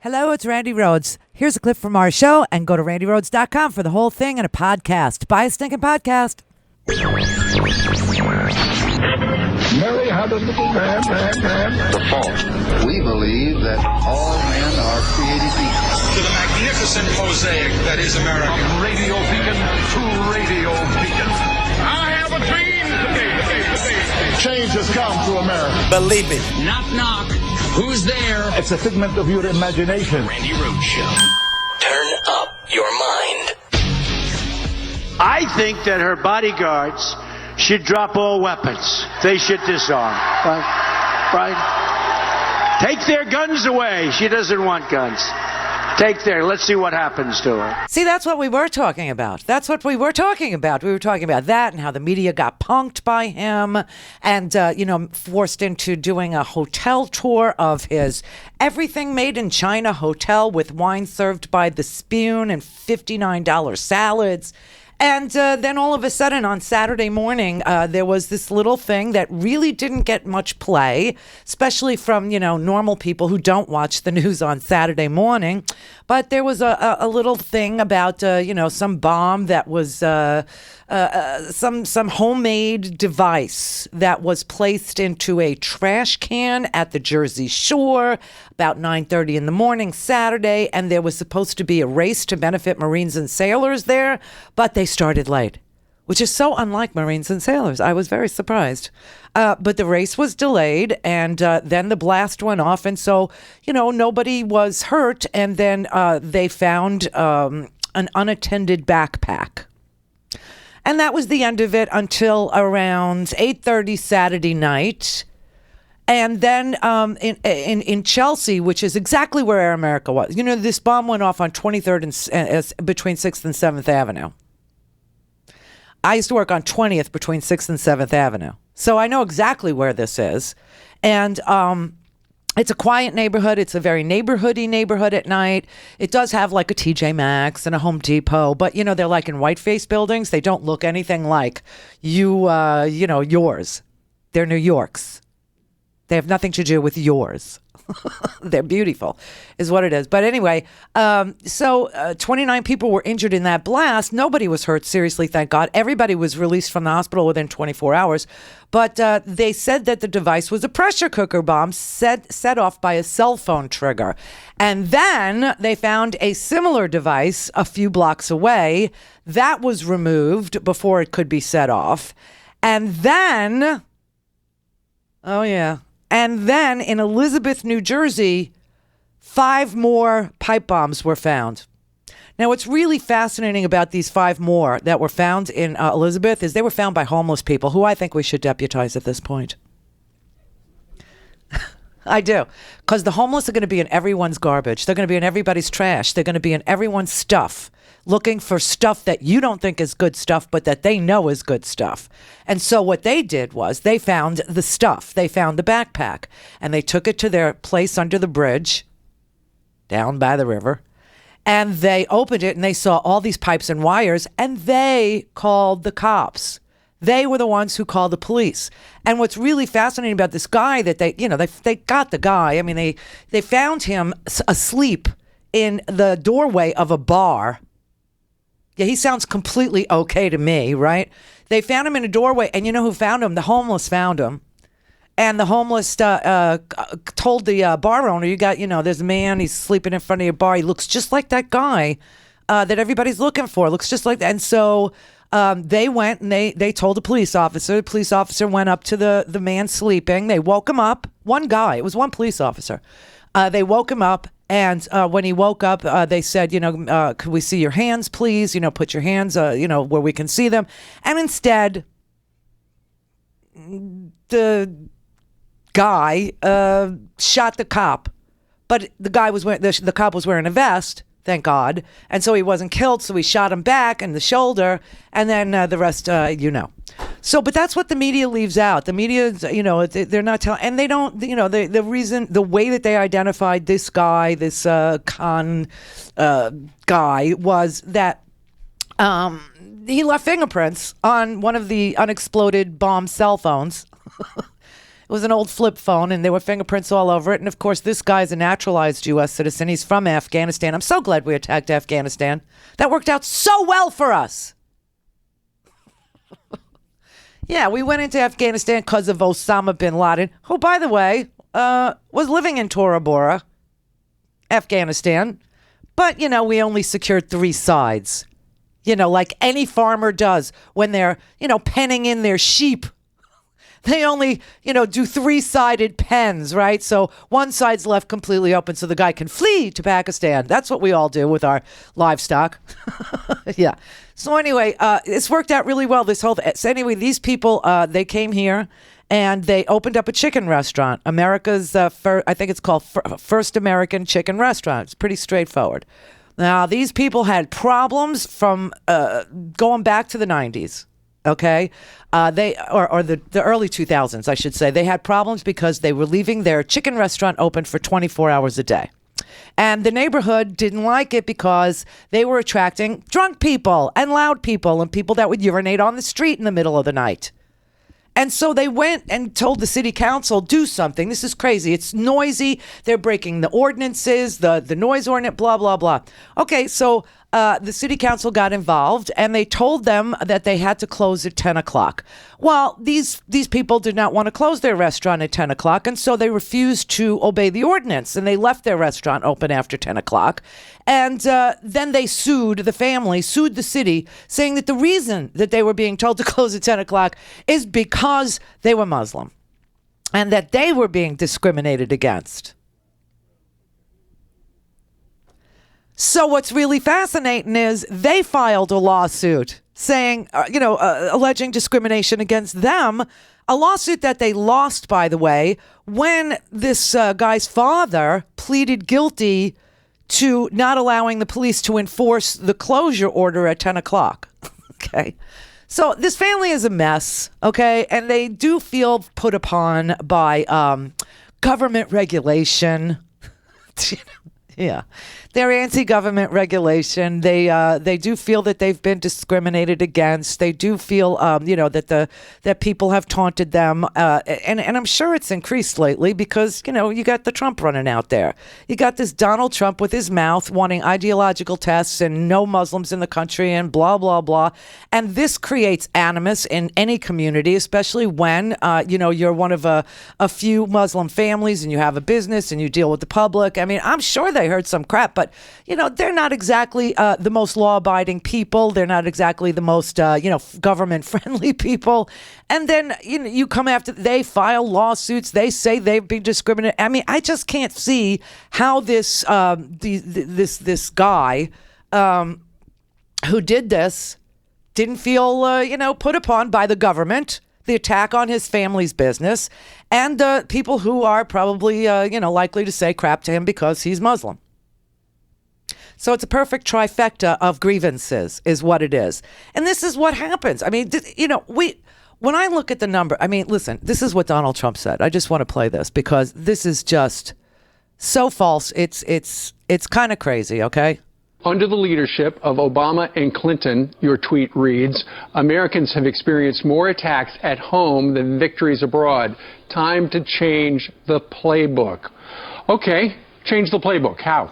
Hello, it's Randi Rhodes. Here's a clip from our show, and go to randyrhodes.com for the whole thing and a podcast. Buy a stinking podcast. Mary had a little man. The fault. We believe that all men are created equal. To the magnificent mosaic that is America. From radio beacon to radio beacon. I have a dream today. Change has come to America. Believe it. Knock, knock. Who's there? It's a figment of your imagination. Randi Rhodes Show. Turn up your mind. I think that her bodyguards should drop all weapons. They should disarm. Right? Take their guns away. She doesn't want guns. Let's see what happens to her. See, that's what we were talking about. We were talking about that and how the media got punked by him and, forced into doing a hotel tour of his everything made in China hotel with wine served by the spoon and $59 salads. And then all of a sudden on Saturday morning, there was this little thing that really didn't get much play, especially from, normal people who don't watch the news on Saturday morning. But there was a little thing about, some bomb that was some homemade device that was placed into a trash can at the Jersey Shore about 9:30 in the morning Saturday. And there was supposed to be a race to benefit Marines and sailors there, but they started late, which is so unlike Marines and sailors. I was very surprised. But the race was delayed, and then the blast went off, and so, nobody was hurt, and then they found an unattended backpack. And that was the end of it until around 8:30 Saturday night. And then in Chelsea, which is exactly where Air America was, this bomb went off on 23rd and between 6th and 7th Avenue. I used to work on 20th between 6th and 7th Avenue. So I know exactly where this is. And it's a quiet neighborhood. It's a very neighborhoody neighborhood at night. It does have like a TJ Maxx and a Home Depot, but they're like in white-faced buildings. They don't look anything like yours. They're New York's. They have nothing to do with yours. They're beautiful, is what it is. But anyway, so 29 people were injured in that blast. Nobody was hurt, seriously, thank God. Everybody was released from the hospital within 24 hours. But they said that the device was a pressure cooker bomb set off by a cell phone trigger. And then they found a similar device a few blocks away. That was removed before it could be set off. And then, and then in Elizabeth, New Jersey, 5 more pipe bombs were found. Now, what's really fascinating about these 5 more that were found in Elizabeth is they were found by homeless people who I think we should deputize at this point. I do. Because the homeless are going to be in everyone's garbage. They're going to be in everybody's trash. They're going to be in everyone's stuff, looking for stuff that you don't think is good stuff, but that they know is good stuff. And so what they did was they found the stuff. They found the backpack, and they took it to their place under the bridge down by the river, and they opened it, and they saw all these pipes and wires, and they called the cops. They were the ones who called the police. And what's really fascinating about this guy that they got the guy. I mean, they found him asleep in the doorway of a bar. Yeah, he sounds completely okay to me, right? They found him in a doorway, and you know who found him? The homeless found him. And the homeless told the bar owner, there's a man, he's sleeping in front of your bar. He looks just like that guy that everybody's looking for. Looks just like that. And so they went and they told the police officer. The police officer went up to the man sleeping. They woke him up. One guy. It was one police officer. They woke him up. And when he woke up, they said, could we see your hands, please? Put your hands, where we can see them. And instead, the guy shot the cop. But the guy the cop was wearing a vest, thank God. And so he wasn't killed. So he shot him back in the shoulder. And then the rest, So, but that's what the media leaves out. The media, they're not telling, and they don't, the way that they identified this guy, this con guy, was that he left fingerprints on one of the unexploded bomb cell phones. was an old flip phone, and there were fingerprints all over it. And, of course, this guy's a naturalized U.S. citizen. He's from Afghanistan. I'm so glad we attacked Afghanistan. That worked out so well for us. Yeah, we went into Afghanistan because of Osama bin Laden, who, by the way, was living in Tora Bora, Afghanistan. But, we only secured 3 sides. Like any farmer does when they're, penning in their sheep. They only, do 3-sided pens, right? So one side's left completely open so the guy can flee to Pakistan. That's what we all do with our livestock. Yeah. So anyway, it's worked out really well. So anyway, these people, they came here and they opened up a chicken restaurant. America's, I think it's called First American Chicken Restaurant. It's pretty straightforward. Now, these people had problems from going back to the 90s. Okay, the early 2000s, I should say. They had problems because they were leaving their chicken restaurant open for 24 hours a day. And the neighborhood didn't like it because they were attracting drunk people and loud people and people that would urinate on the street in the middle of the night. And so they went and told the city council, do something. This is crazy. It's noisy. They're breaking the ordinances, the noise ordinance, blah, blah, blah. Okay, so the city council got involved and they told them that they had to close at 10 o'clock. Well, these people did not want to close their restaurant at 10 o'clock, and so they refused to obey the ordinance, and they left their restaurant open after 10 o'clock. And then they sued the city, saying that the reason that they were being told to close at 10 o'clock is because they were Muslim and that they were being discriminated against. So what's really fascinating is they filed a lawsuit saying, alleging discrimination against them, a lawsuit that they lost, by the way, when this guy's father pleaded guilty to not allowing the police to enforce the closure order at 10 o'clock. Okay. So this family is a mess, okay? And they do feel put upon by government regulation. Yeah. They're anti-government regulation. They do feel that they've been discriminated against. They do feel, that people have taunted them. And I'm sure it's increased lately because, you got the Trump running out there. You got this Donald Trump with his mouth wanting ideological tests and no Muslims in the country and blah, blah, blah. And this creates animus in any community, especially when, you're one of a few Muslim families and you have a business and you deal with the public. I mean, I'm sure they heard some crap, but, they're not exactly the most law-abiding people. They're not exactly the most, government-friendly people. And then, you come after, they file lawsuits. They say they've been discriminated. I mean, I just can't see how this this guy who did this didn't feel, put upon by the government, the attack on his family's business, and people who are probably, likely to say crap to him because he's Muslim. So it's a perfect trifecta of grievances is what it is. And this is what happens. I mean, when I look at the number, I mean, listen, this is what Donald Trump said. I just want to play this because this is just so false. It's kind of crazy, okay? Under the leadership of Obama and Clinton, your tweet reads, Americans have experienced more attacks at home than victories abroad. Time to change the playbook. Okay, change the playbook. How?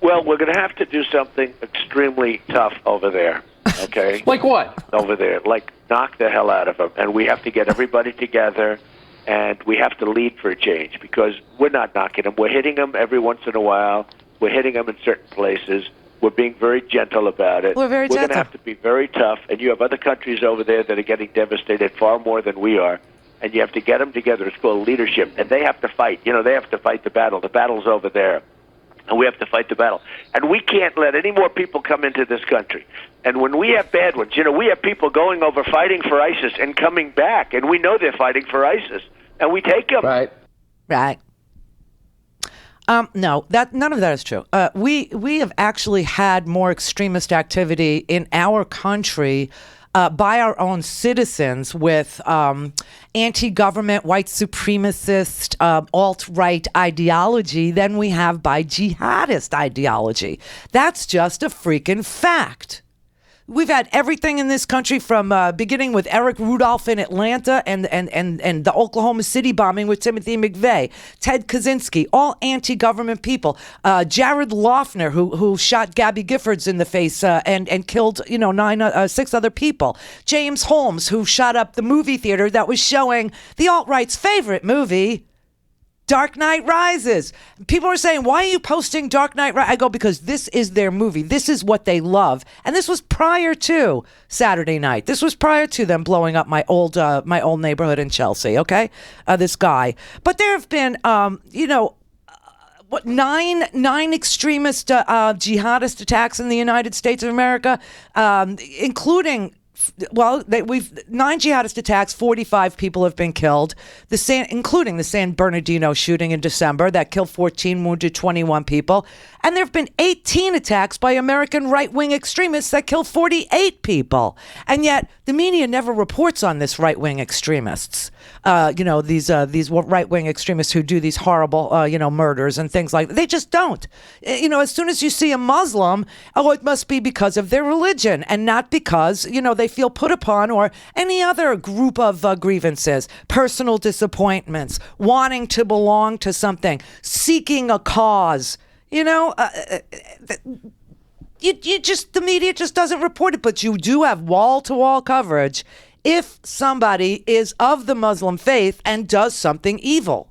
Well, we're going to have to do something extremely tough over there, okay? Like what? Over there, like knock the hell out of them. And we have to get everybody together, and we have to lead for a change because we're not knocking them. We're hitting them every once in a while. We're hitting them in certain places. We're being very gentle about it. We're going to have to be very tough. And you have other countries over there that are getting devastated far more than we are. And you have to get them together. It's called leadership. And they have to fight. They have to fight the battle. The battle's over there. And we have to fight the battle. And we can't let any more people come into this country. And when we have bad ones, we have people going over fighting for ISIS and coming back. And we know they're fighting for ISIS. And we take them. Right. No, none of that is true. We have actually had more extremist activity in our country by our own citizens with anti-government, white supremacist, alt-right ideology than we have by jihadist ideology. That's just a freaking fact. We've had everything in this country from beginning with Eric Rudolph in Atlanta and the Oklahoma City bombing with Timothy McVeigh, Ted Kaczynski, all anti-government people. Jared Loughner, who shot Gabby Giffords in the face and killed 6 other people. James Holmes, who shot up the movie theater that was showing the alt-right's favorite movie, Dark Knight Rises. People are saying, why are you posting Dark Knight Rises? I go, because this is their movie. This is what they love. And this was prior to Saturday night. This was prior to them blowing up my old neighborhood in Chelsea, okay? This guy. But there have been, 9 extremist jihadist attacks in the United States of America, including... we've 9 jihadist attacks, 45 people have been killed, including the San Bernardino shooting in December that killed 14, wounded 21 people. And there have been 18 attacks by American right-wing extremists that killed 48 people. And yet the media never reports on this right-wing extremists. These right-wing extremists who do these horrible, murders and things like that. They just don't. As soon as you see a Muslim, it must be because of their religion and not because, they feel put upon or any other group of grievances, personal disappointments, wanting to belong to something, seeking a cause. The media just doesn't report it, but you do have wall-to-wall coverage if somebody is of the Muslim faith and does something evil.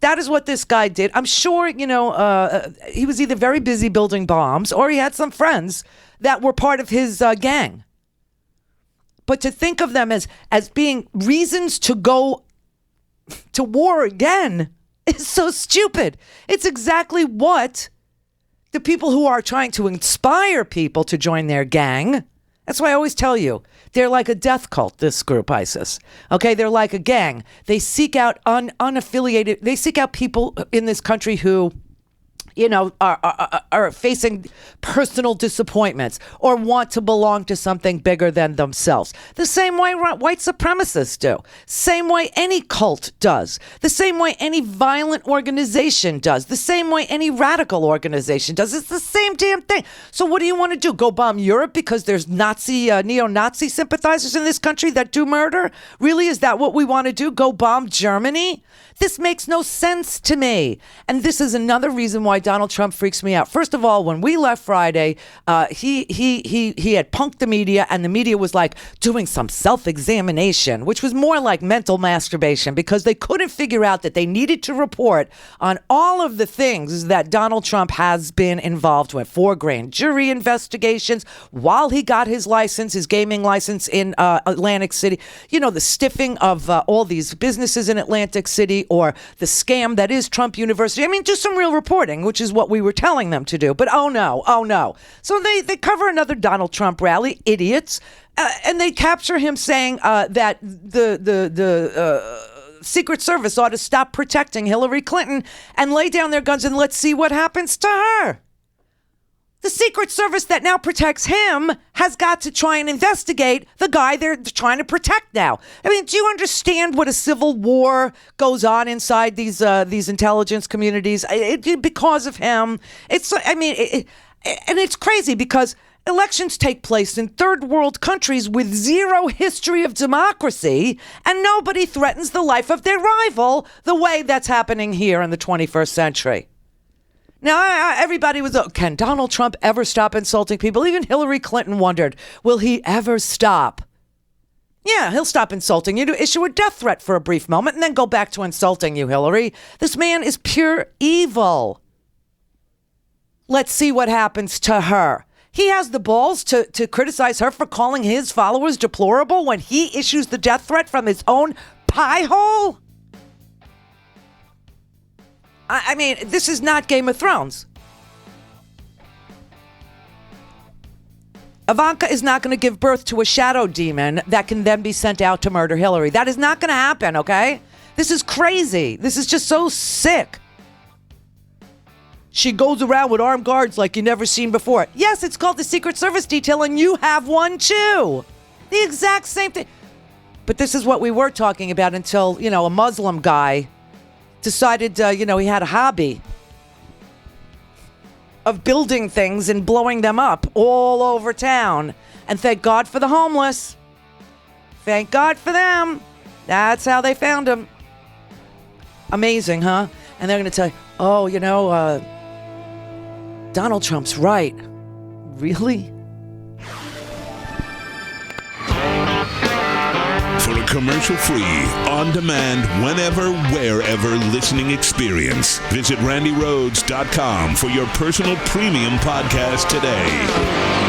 That is what this guy did. I'm sure, he was either very busy building bombs or he had some friends that were part of his gang. But to think of them as being reasons to go to war again is so stupid. It's exactly what the people who are trying to inspire people to join their gang. That's why I always tell you, they're like a death cult, this group, ISIS. Okay, they're like a gang. They seek out unaffiliated, they seek out people in this country who, are facing personal disappointments or want to belong to something bigger than themselves. The same way white supremacists do. Same way any cult does. The same way any violent organization does. The same way any radical organization does. It's the same damn thing. So what do you want to do? Go bomb Europe because there's neo-Nazi sympathizers in this country that do murder? Really? Is that what we want to do? Go bomb Germany? This makes no sense to me. And this is another reason why Donald Trump freaks me out. First of all, when we left Friday, he had punked the media, and the media was like doing some self-examination, which was more like mental masturbation because they couldn't figure out that they needed to report on all of the things that Donald Trump has been involved with. 4 grand jury investigations while he got his license, his gaming license in Atlantic City. The stiffing of all these businesses in Atlantic City, or the scam that is Trump University. I mean, just some real reporting, which is what we were telling them to do. But oh no. So they cover another Donald Trump rally, idiots, and they capture him saying that the Secret Service ought to stop protecting Hillary Clinton and lay down their guns and let's see what happens to her. The Secret Service that now protects him has got to try and investigate the guy they're trying to protect now. I mean, do you understand what a civil war goes on inside these intelligence communities? Because of him. And it's crazy because elections take place in third world countries with zero history of democracy, and nobody threatens the life of their rival the way that's happening here in the 21st century. Now, everybody was, can Donald Trump ever stop insulting people? Even Hillary Clinton wondered, will he ever stop? Yeah, he'll stop insulting you to issue a death threat for a brief moment and then go back to insulting you, Hillary. This man is pure evil. Let's see what happens to her. He has the balls to criticize her for calling his followers deplorable when he issues the death threat from his own pie hole? I mean, this is not Game of Thrones. Ivanka is not going to give birth to a shadow demon that can then be sent out to murder Hillary. That is not going to happen, okay? This is crazy. This is just so sick. She goes around with armed guards like you never seen before. Yes, it's called the Secret Service detail, and you have one too. The exact same thing. But this is what we were talking about until, a Muslim guy decided, he had a hobby of building things and blowing them up all over town. And thank God for the homeless. Thank God for them. That's how they found him. Amazing, huh? And they're going to tell you, oh, you know, Donald Trump's right. Really? For a commercial-free, on-demand, whenever, wherever listening experience, visit RandiRhodes.com for your personal premium podcast today.